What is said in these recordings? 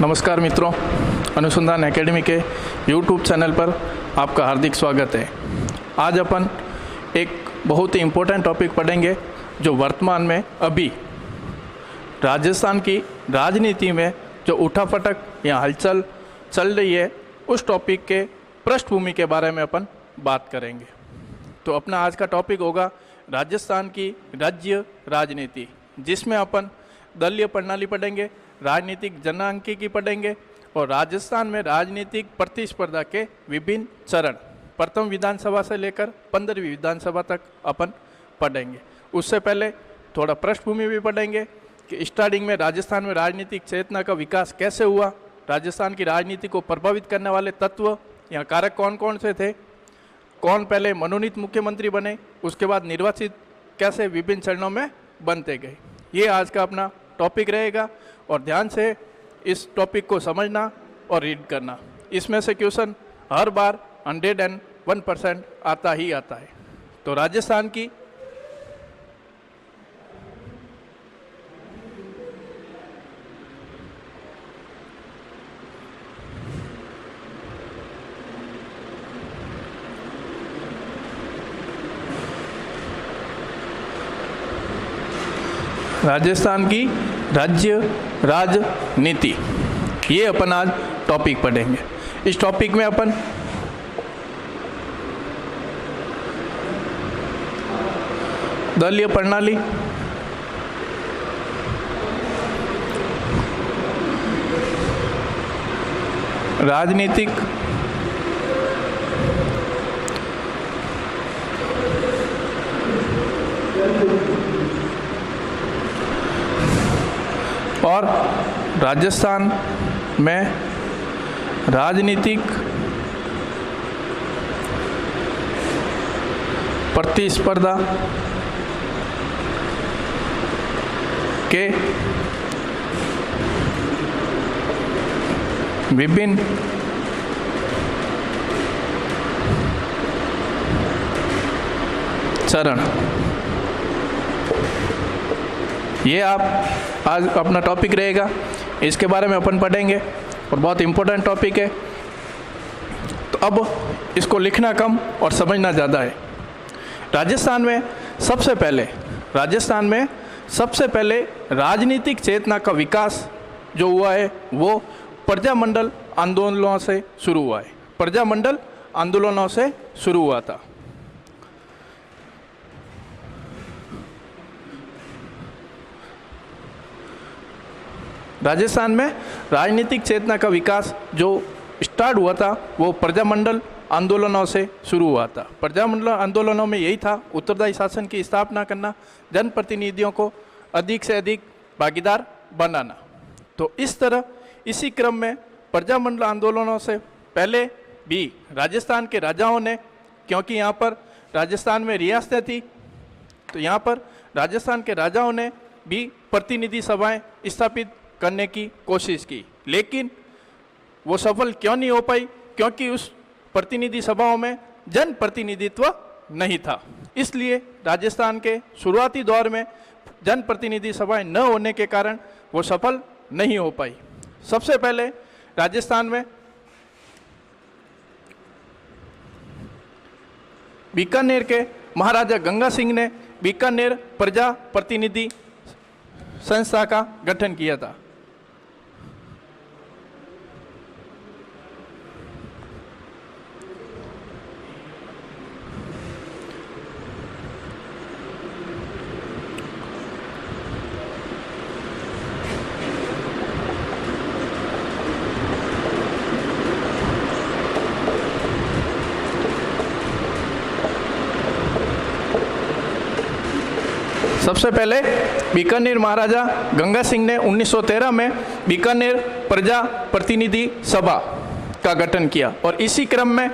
नमस्कार मित्रों, अनुसंधान एकेडमी के यूट्यूब चैनल पर आपका हार्दिक स्वागत है। आज अपन एक बहुत ही इम्पोर्टेंट टॉपिक पढ़ेंगे जो वर्तमान में अभी राजस्थान की राजनीति में जो उठापटक या हलचल चल रही है, उस टॉपिक के पृष्ठभूमि के बारे में अपन बात करेंगे। तो अपना आज का टॉपिक होगा राजस्थान की राज्य राजनीति, जिसमें अपन दलीय प्रणाली पढ़ेंगे, राजनीतिक जनांकीकी पढ़ेंगे और राजस्थान में राजनीतिक प्रतिस्पर्धा के विभिन्न चरण प्रथम विधानसभा से लेकर 15वीं विधानसभा तक अपन पढ़ेंगे। उससे पहले थोड़ा पृष्ठभूमि भी पढ़ेंगे कि स्टार्टिंग में राजस्थान में राजनीतिक चेतना का विकास कैसे हुआ, राजस्थान की राजनीति को प्रभावित करने वाले तत्व या कारक कौन कौन से थे, कौन पहले मनोनीत मुख्यमंत्री बने, उसके बाद निर्वाचित कैसे विभिन्न चरणों में बनते गए। ये आज का अपना टॉपिक रहेगा और ध्यान से इस टॉपिक को समझना और रीड करना। इसमें से क्वेश्चन हर बार 101% आता ही आता है। तो राजस्थान की राज्य राजनीति, ये अपन आज टॉपिक पढ़ेंगे। इस टॉपिक में अपन दलीय प्रणाली, राजनीतिक और राजस्थान में राजनीतिक प्रतिस्पर्धा के विभिन्न चरण, ये आप आज अपना टॉपिक रहेगा। इसके बारे में अपन पढ़ेंगे और बहुत इम्पोर्टेंट टॉपिक है। तो अब इसको लिखना कम और समझना ज़्यादा है। राजस्थान में सबसे पहले राजनीतिक चेतना का विकास जो हुआ है वो प्रजामंडल आंदोलनों से शुरू हुआ है। प्रजामंडल आंदोलनों से शुरू हुआ था। राजस्थान में राजनीतिक चेतना का विकास जो स्टार्ट हुआ था वो प्रजामंडल आंदोलनों से शुरू हुआ था। प्रजामंडल आंदोलनों में यही था, उत्तरदायी शासन की स्थापना करना, जनप्रतिनिधियों को अधिक से अधिक भागीदार बनाना। तो इस तरह इसी क्रम में प्रजामंडल आंदोलनों से पहले भी राजस्थान के राजाओं ने, क्योंकि यहाँ पर राजस्थान में रियासतें थी, तो यहाँ पर राजस्थान के राजाओं ने भी प्रतिनिधि सभाएं स्थापित करने की कोशिश की, लेकिन वो सफल क्यों नहीं हो पाई? क्योंकि उस प्रतिनिधि सभाओं में जन प्रतिनिधित्व नहीं था। इसलिए राजस्थान के शुरुआती दौर में जन प्रतिनिधि सभाएं न होने के कारण वो सफल नहीं हो पाई। सबसे पहले राजस्थान में बीकानेर के महाराजा गंगा सिंह ने बीकानेर प्रजा प्रतिनिधि संस्था का गठन किया था। सबसे पहले बीकानेर महाराजा गंगा सिंह ने 1913 में बीकानेर प्रजा प्रतिनिधि सभा का गठन किया और इसी क्रम में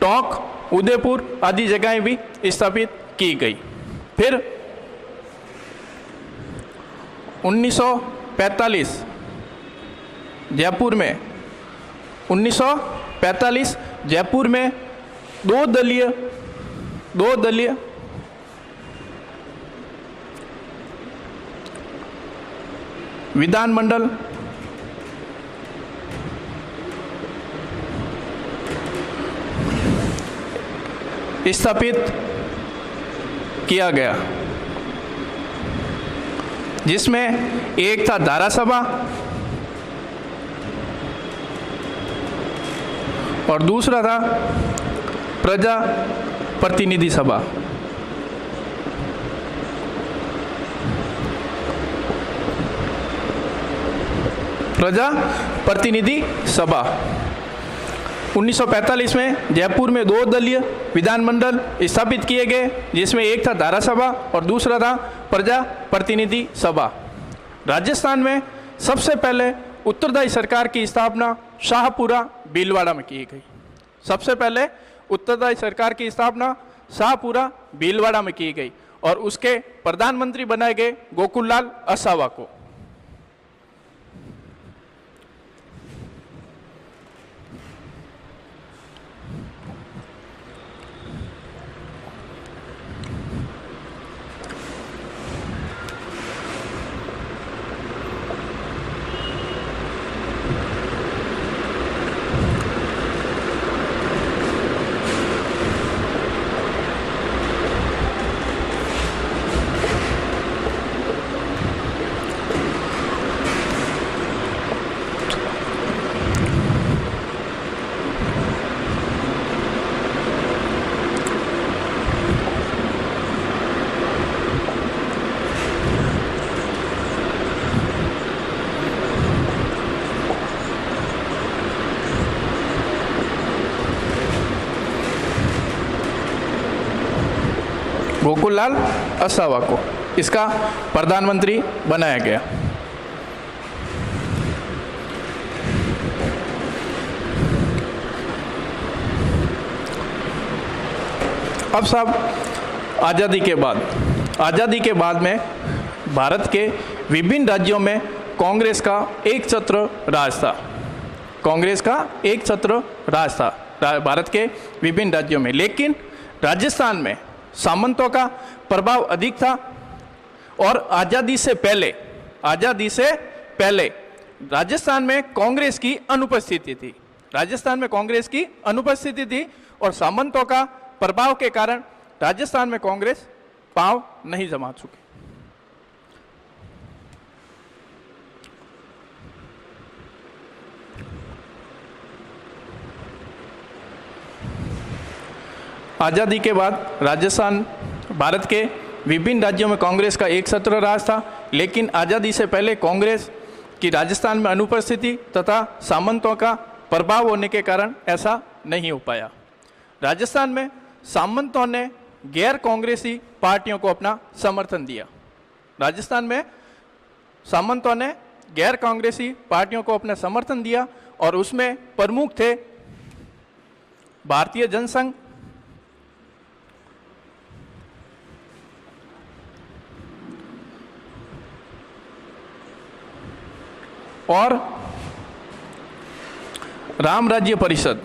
टोंक, उदयपुर आदि जगहें भी स्थापित की गई। फिर 1945 जयपुर में दो दलीय विधानमंडल स्थापित किया गया, जिसमें एक था धारा सभा और दूसरा था प्रजा प्रतिनिधि सभा। प्रजा प्रतिनिधि सभा 1945 में जयपुर में 2 दलीय विधानमंडल स्थापित किए गए, जिसमें एक था धारा सभा और दूसरा था प्रजा प्रतिनिधि सभा। राजस्थान में सबसे पहले उत्तरदायी सरकार की स्थापना शाहपुरा भीलवाड़ा में की गई। सबसे पहले उत्तरदायी सरकार की स्थापना शाहपुरा भीलवाड़ा में की गई और उसके प्रधानमंत्री बनाए गए गोकुललाल असावा को। गोकुललाल असावा को इसका प्रधानमंत्री बनाया गया। अब साहब आज़ादी के बाद में भारत के विभिन्न राज्यों में कांग्रेस का एक छत्र राज था। कांग्रेस का एक छत्र राज था भारत के विभिन्न राज्यों में, लेकिन राजस्थान में सामंतों का प्रभाव अधिक था और आज़ादी से पहले राजस्थान में कांग्रेस की अनुपस्थिति थी। राजस्थान में कांग्रेस की अनुपस्थिति थी और सामंतों का प्रभाव के कारण राजस्थान में कांग्रेस पांव नहीं जमा चुकी। आज़ादी के बाद राजस्थान भारत के विभिन्न राज्यों में कांग्रेस का एक छत्र राज था, लेकिन आज़ादी से पहले कांग्रेस की राजस्थान में अनुपस्थिति तथा सामंतों का प्रभाव होने के कारण ऐसा नहीं हो पाया। राजस्थान में सामंतों ने गैर कांग्रेसी पार्टियों को अपना समर्थन दिया। राजस्थान में सामंतों ने गैर कांग्रेसी पार्टियों को अपना समर्थन दिया और उसमें प्रमुख थे भारतीय जनसंघ, और राम राज्य परिषद।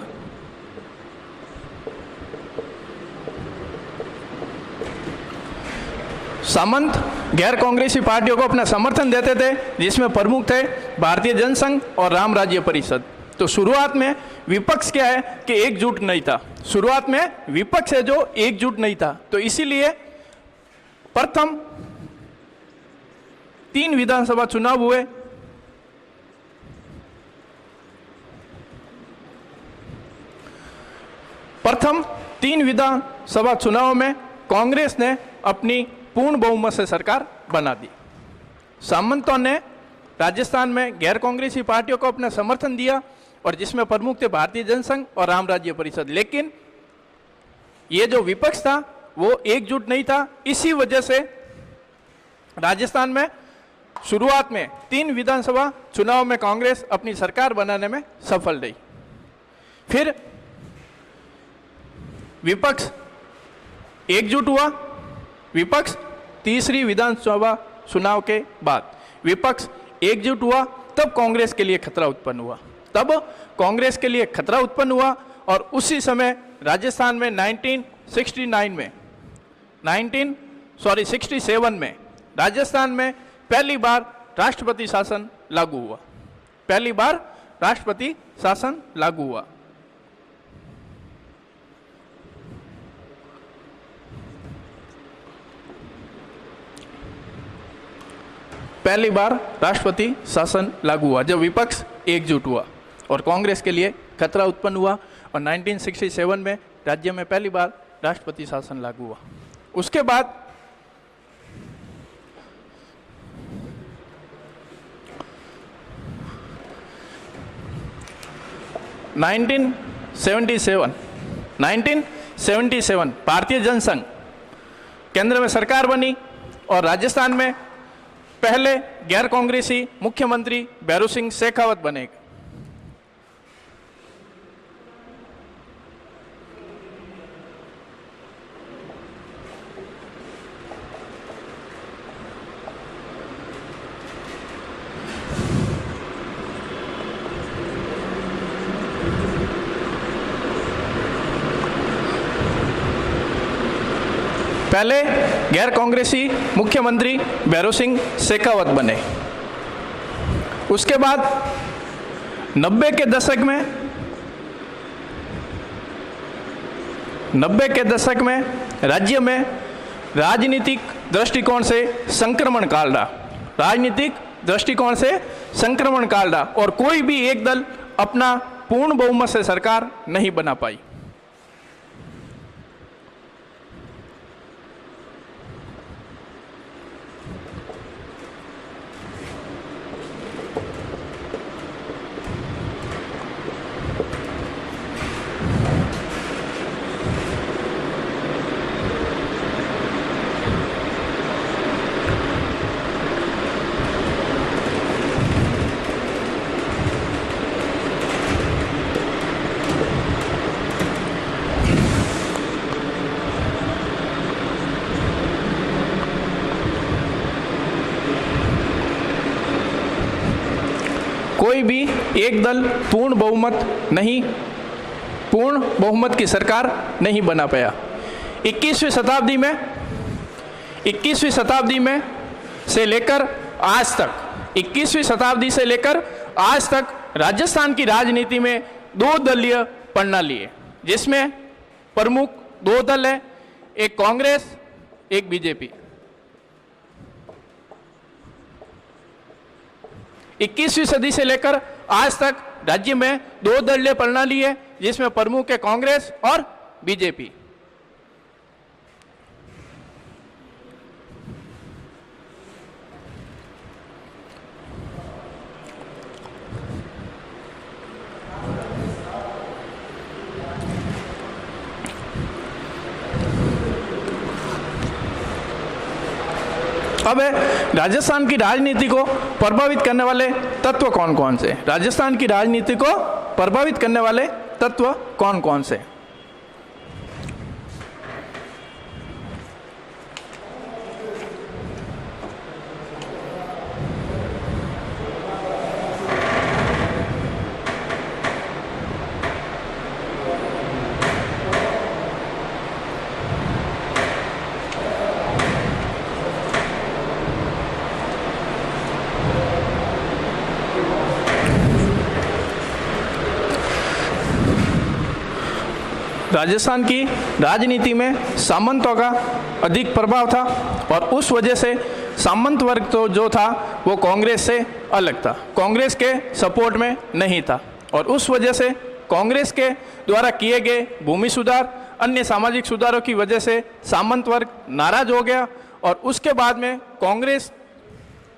सामंत गैर कांग्रेसी पार्टियों को अपना समर्थन देते थे, जिसमें प्रमुख थे भारतीय जनसंघ और राम राज्य परिषद। तो शुरुआत में विपक्ष क्या है कि एकजुट नहीं था। शुरुआत में विपक्ष है जो एकजुट नहीं था, तो इसीलिए प्रथम 3 विधानसभा चुनाव हुए। प्रथम 3 विधानसभा चुनाव में कांग्रेस ने अपनी पूर्ण बहुमत से सरकार बना दी। सामंतों ने राजस्थान में गैर कांग्रेसी पार्टियों को अपना समर्थन दिया और जिसमें प्रमुख थे भारतीय जनसंघ और राम राज्य परिषद, लेकिन ये जो विपक्ष था वो एकजुट नहीं था। इसी वजह से राजस्थान में शुरुआत में 3 विधानसभा चुनाव में कांग्रेस अपनी सरकार बनाने में सफल रही। फिर विपक्ष एकजुट हुआ। विपक्ष तीसरी विधानसभा चुनाव के बाद विपक्ष एकजुट हुआ, तब कांग्रेस के लिए खतरा उत्पन्न हुआ। और उसी समय राजस्थान में 1967 में राजस्थान में पहली बार राष्ट्रपति शासन लागू हुआ। पहली बार राष्ट्रपति शासन लागू हुआ, जब विपक्ष एकजुट हुआ और कांग्रेस के लिए खतरा उत्पन्न हुआ और 1967 में राज्य में पहली बार राष्ट्रपति शासन लागू हुआ। उसके बाद 1977 भारतीय जनसंघ केंद्र में सरकार बनी और राजस्थान में पहले गैर कांग्रेसी मुख्यमंत्री भैरू सिंह शेखावत बने। पहले गैर कांग्रेसी मुख्यमंत्री भैरू सिंह शेखावत बने। उसके बाद 90 के दशक में राज्य में राजनीतिक दृष्टिकोण से संक्रमण काल रहा और कोई भी एक दल अपना पूर्ण बहुमत से सरकार नहीं बना पाई। कोई भी एक दल पूर्ण बहुमत की सरकार नहीं बना पाया। 21वीं शताब्दी में से लेकर आज तक राजस्थान की राजनीति में 2 दलीय प्रणाली है, जिसमें प्रमुख 2 दल है, एक कांग्रेस एक बीजेपी। 21वीं सदी से लेकर आज तक राज्य में 2 दलीय प्रणाली है, जिसमें प्रमुख है कांग्रेस और बीजेपी। अब राजस्थान की राजनीति को प्रभावित करने वाले तत्व कौन कौन से? राजस्थान की राजनीति को प्रभावित करने वाले तत्व कौन कौन से? राजस्थान की राजनीति में सामंतों का अधिक प्रभाव था और उस वजह से सामंत वर्ग तो जो था वो कांग्रेस से अलग था, कांग्रेस के सपोर्ट में नहीं था और उस वजह से कांग्रेस के द्वारा किए गए भूमि सुधार, अन्य सामाजिक सुधारों की वजह से सामंत वर्ग नाराज हो गया और उसके बाद में कांग्रेस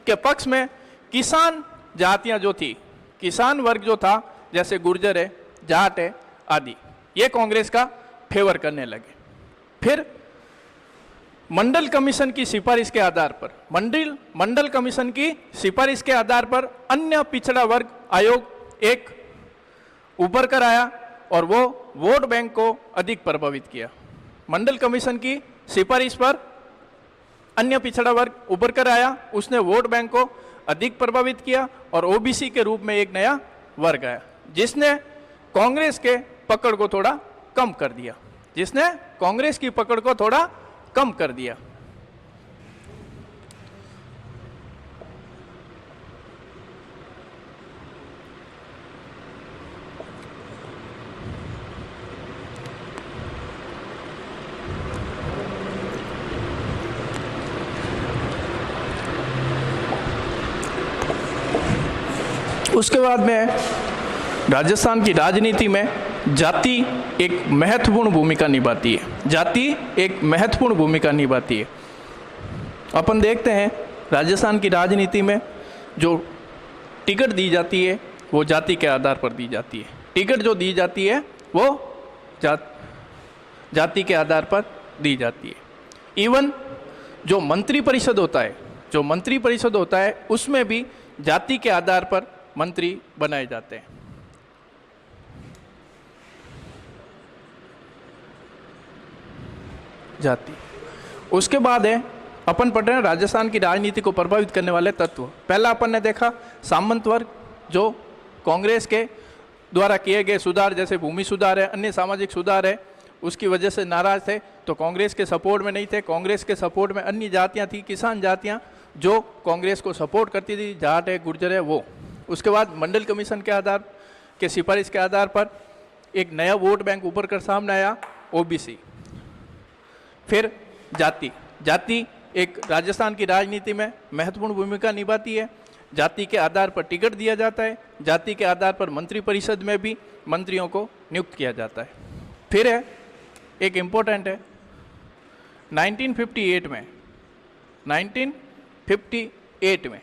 के पक्ष में किसान जातियां जो थी, किसान वर्ग जो था, जैसे गुर्जर है, जाट है आदि, ये कांग्रेस का फेवर करने लगे। फिर मंडल कमीशन की सिफारिश के आधार पर अन्य पिछड़ा वर्ग आयोग एक उभर कर आया और वो वोट बैंक को अधिक प्रभावित किया। मंडल कमीशन की सिफारिश पर अन्य पिछड़ा वर्ग उभर कर आया, उसने वोट बैंक को अधिक प्रभावित किया और ओबीसी के रूप में एक नया वर्ग आया, जिसने कांग्रेस के पकड़ को थोड़ा कम कर दिया। उसके बाद में राजस्थान की राजनीति में जाति एक महत्वपूर्ण भूमिका निभाती है। जाति एक महत्वपूर्ण भूमिका निभाती है। अपन देखते हैं राजस्थान की राजनीति में जो टिकट दी जाती है वो जाति के आधार पर दी जाती है। टिकट जो दी जाती है वो जाति के आधार पर दी जाती है। इवन जो मंत्री परिषद होता है उसमें भी जाति के आधार पर मंत्री बनाए जाते हैं। जाति। उसके बाद है अपन पढ़ रहे हैं राजस्थान की राजनीति को प्रभावित करने वाले तत्व। पहला अपन ने देखा सामंत वर्ग, जो कांग्रेस के द्वारा किए गए सुधार जैसे भूमि सुधार है, अन्य सामाजिक सुधार है, उसकी वजह से नाराज थे, तो कांग्रेस के सपोर्ट में नहीं थे। कांग्रेस के सपोर्ट में अन्य जातियां थी, किसान जातियां, जो कांग्रेस को सपोर्ट करती थी, जाट है, गुर्जर है, वो। उसके बाद मंडल कमीशन के आधार के सिफारिश के आधार पर एक नया वोट बैंक उभर कर सामने आया, ओबीसी। फिर जाति एक राजस्थान की राजनीति में महत्वपूर्ण भूमिका निभाती है। जाति के आधार पर टिकट दिया जाता है, जाति के आधार पर मंत्री परिषद में भी मंत्रियों को नियुक्त किया जाता है। फिर है एक इम्पोर्टेंट है 1958 में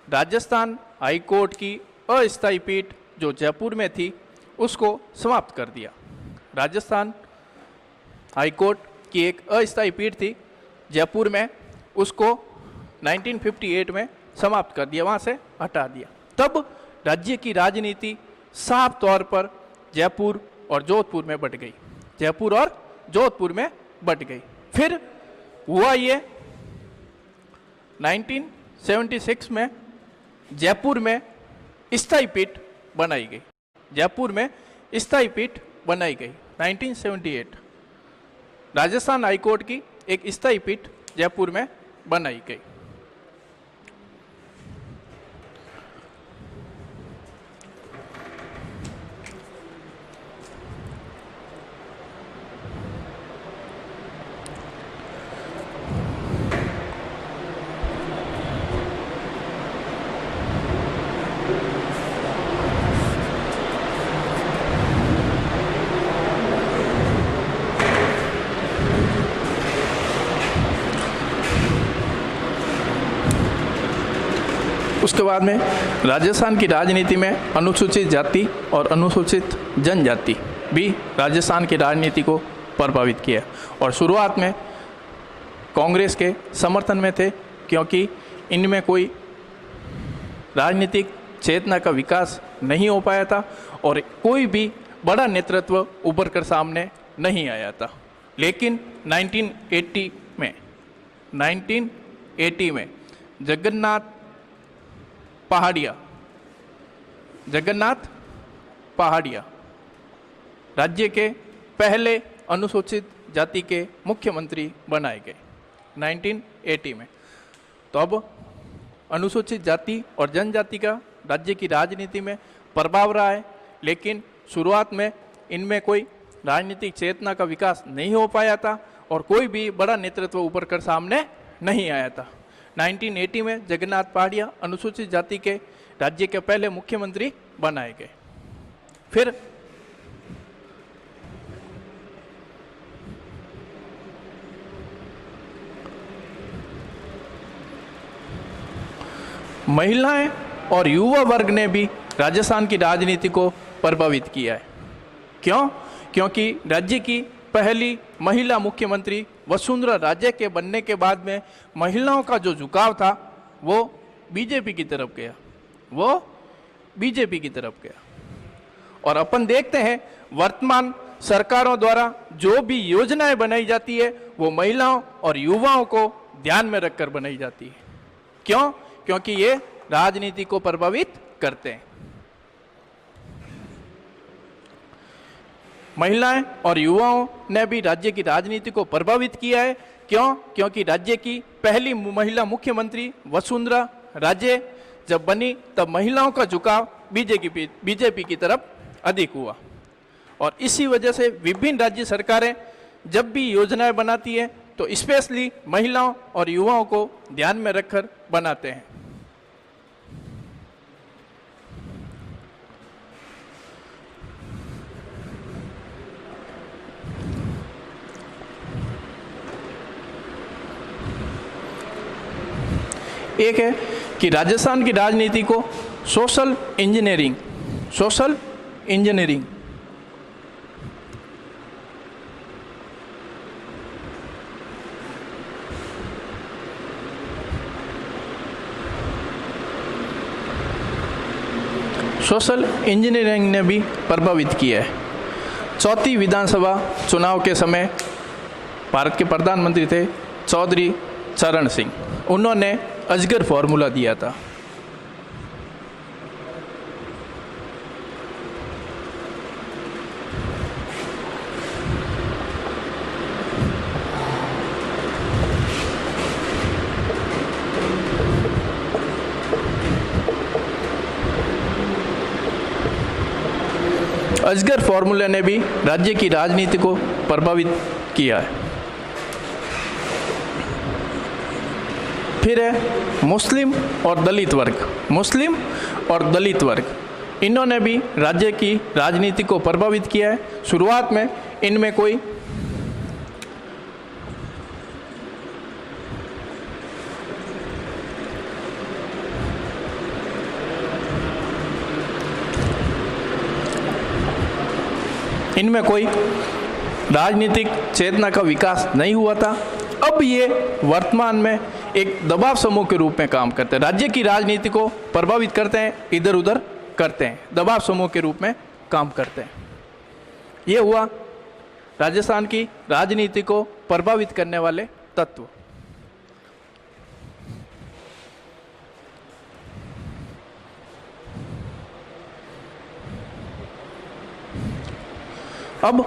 राजस्थान हाई कोर्ट की अस्थायी पीठ जो जयपुर में थी उसको समाप्त कर दिया। राजस्थान हाई कोर्ट की एक अस्थायी पीठ थी जयपुर में, उसको 1958 में समाप्त कर दिया, वहाँ से हटा दिया। तब राज्य की राजनीति साफ तौर पर जयपुर और जोधपुर में बट गई, जयपुर और जोधपुर में बट गई। फिर हुआ ये 1976 में जयपुर में स्थायी पीठ बनाई गई, जयपुर में स्थायी पीठ बनाई गई। 1978 राजस्थान हाईकोर्ट की एक स्थायी पीठ जयपुर में बनाई गई। उसके बाद में राजस्थान की राजनीति में अनुसूचित जाति और अनुसूचित जनजाति भी राजस्थान की राजनीति को प्रभावित किया। और शुरुआत में कांग्रेस के समर्थन में थे, क्योंकि इनमें कोई राजनीतिक चेतना का विकास नहीं हो पाया था और कोई भी बड़ा नेतृत्व उभर कर सामने नहीं आया था। लेकिन 1980 में जगन्नाथ पहाड़िया राज्य के पहले अनुसूचित जाति के मुख्यमंत्री बनाए गए 1980 में। तो अब अनुसूचित जाति और जनजाति का राज्य की राजनीति में प्रभाव रहा है, लेकिन शुरुआत में इनमें कोई राजनीतिक चेतना का विकास नहीं हो पाया था और कोई भी बड़ा नेतृत्व उभर कर सामने नहीं आया था। 1980 में जगन्नाथ पहाड़िया अनुसूचित जाति के राज्य के पहले मुख्यमंत्री बनाए गए। फिर महिलाएं और युवा वर्ग ने भी राजस्थान की राजनीति को प्रभावित किया है। क्यों? क्योंकि राज्य की पहली महिला मुख्यमंत्री वसुंधरा राजे के बनने के बाद में महिलाओं का जो झुकाव था वो बीजेपी की तरफ गया, और अपन देखते हैं वर्तमान सरकारों द्वारा जो भी योजनाएं बनाई जाती है वो महिलाओं और युवाओं को ध्यान में रखकर बनाई जाती है। क्यों? क्योंकि ये राजनीति को प्रभावित करते हैं। महिलाएं और युवाओं ने भी राज्य की राजनीति को प्रभावित किया है। क्यों? क्योंकि राज्य की पहली महिला मुख्यमंत्री वसुंधरा राजे जब बनी तब महिलाओं का झुकाव बीजेपी की तरफ अधिक हुआ, और इसी वजह से विभिन्न राज्य सरकारें जब भी योजनाएं बनाती है तो स्पेशली महिलाओं और युवाओं को ध्यान में रखकर बनाते हैं। एक है कि राजस्थान की राजनीति को सोशल इंजीनियरिंग सोशल इंजीनियरिंग ने भी प्रभावित किया है। चौथी विधानसभा चुनाव के समय भारत के प्रधानमंत्री थे चौधरी चरण सिंह, उन्होंने अजगर फॉर्मूला दिया था। अजगर फॉर्मूला ने भी राज्य की राजनीति को प्रभावित किया है। फिर है मुस्लिम और दलित वर्ग, इन्होंने भी राज्य की राजनीति को प्रभावित किया है। शुरुआत में इनमें कोई राजनीतिक चेतना का विकास नहीं हुआ था। अब ये वर्तमान में एक दबाव समूह के रूप में काम करते हैं, राज्य की राजनीति को प्रभावित करते हैं, इधर उधर करते हैं, दबाव समूह के रूप में काम करते हैं। ये हुआ राजस्थान की राजनीति को प्रभावित करने वाले तत्व। अब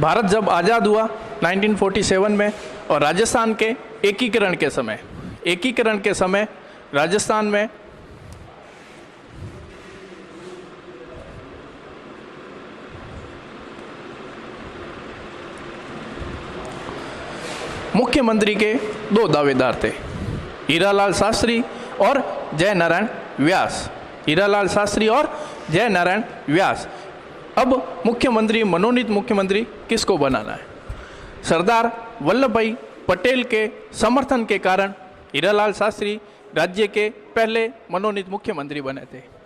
भारत जब आज़ाद हुआ 1947 में और राजस्थान के एकीकरण के समय राजस्थान में मुख्यमंत्री के दो दावेदार थे, हीरालाल शास्त्री और जयनारायण व्यास। अब मुख्यमंत्री, मनोनीत मुख्यमंत्री किसको बनाना है? सरदार वल्लभ भाई पटेल के समर्थन के कारण हीरालाल शास्त्री राज्य के पहले मनोनीत मुख्यमंत्री बने थे।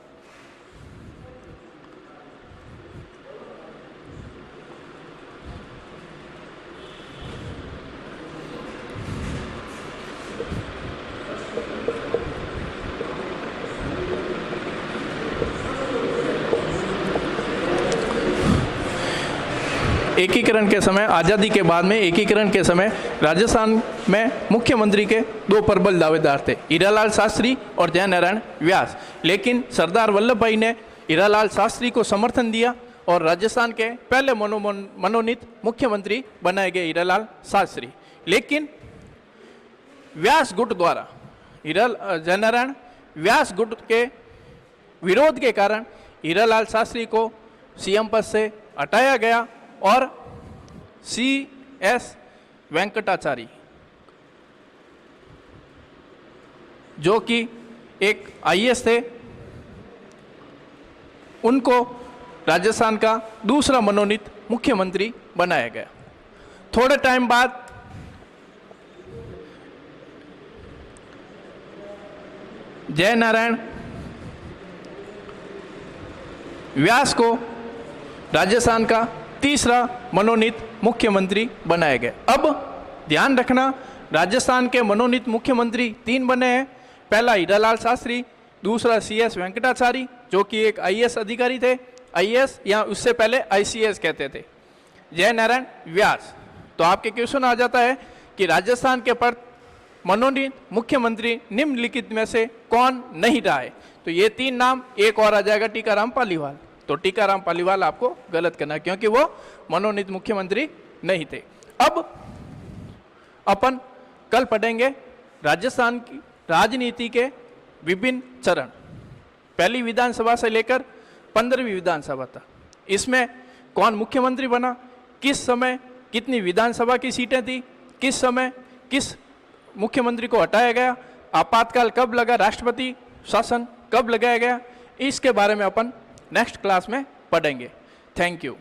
एकीकरण के समय, आज़ादी के बाद में एकीकरण के समय राजस्थान में मुख्यमंत्री के दो प्रबल दावेदार थे, हीरालाल शास्त्री और जयनारायण व्यास। लेकिन सरदार वल्लभ भाई ने हीरालाल शास्त्री को समर्थन दिया और राजस्थान के पहले मनोनीत मुख्यमंत्री बनाए गए हीरालाल शास्त्री। लेकिन व्यास गुट द्वारा, जयनारायण व्यास गुट के विरोध के कारण हीरालाल शास्त्री को सीएम पद से हटाया गया और CS वेंकटाचारी, जो कि एक IAS थे, उनको राजस्थान का दूसरा मनोनीत मुख्यमंत्री बनाया गया। थोड़े टाइम बाद जयनारायण व्यास को राजस्थान का तीसरा मनोनीत मुख्यमंत्री बनाया गया। अब ध्यान रखना, राजस्थान के मनोनीत मुख्यमंत्री 3 बने हैं। पहला हीरालाल शास्त्री, दूसरा CS वेंकटाचारी जो कि एक IAS अधिकारी थे, IAS या उससे पहले ICS कहते थे, जयनारायण व्यास। तो आपके क्वेश्चन आ जाता है कि राजस्थान के पर मनोनीत मुख्यमंत्री निम्नलिखित में से कौन नहीं रहा है? तो ये 3 नाम, एक और आ जाएगा टीकाराम पालीवाल। तो टीकाराम पालीवाल आपको गलत करना है क्योंकि वो मनोनीत मुख्यमंत्री नहीं थे। अब अपन कल पढ़ेंगे राजस्थान की राजनीति के विभिन्न चरण, पहली विधानसभा से लेकर 15वीं विधानसभा तक। इसमें कौन मुख्यमंत्री बना, किस समय कितनी विधानसभा की सीटें थी, किस समय किस मुख्यमंत्री को हटाया गया, आपातकाल कब लगा, राष्ट्रपति शासन कब लगाया गया, इसके बारे में अपन नेक्स्ट क्लास में पढ़ेंगे। Thank you.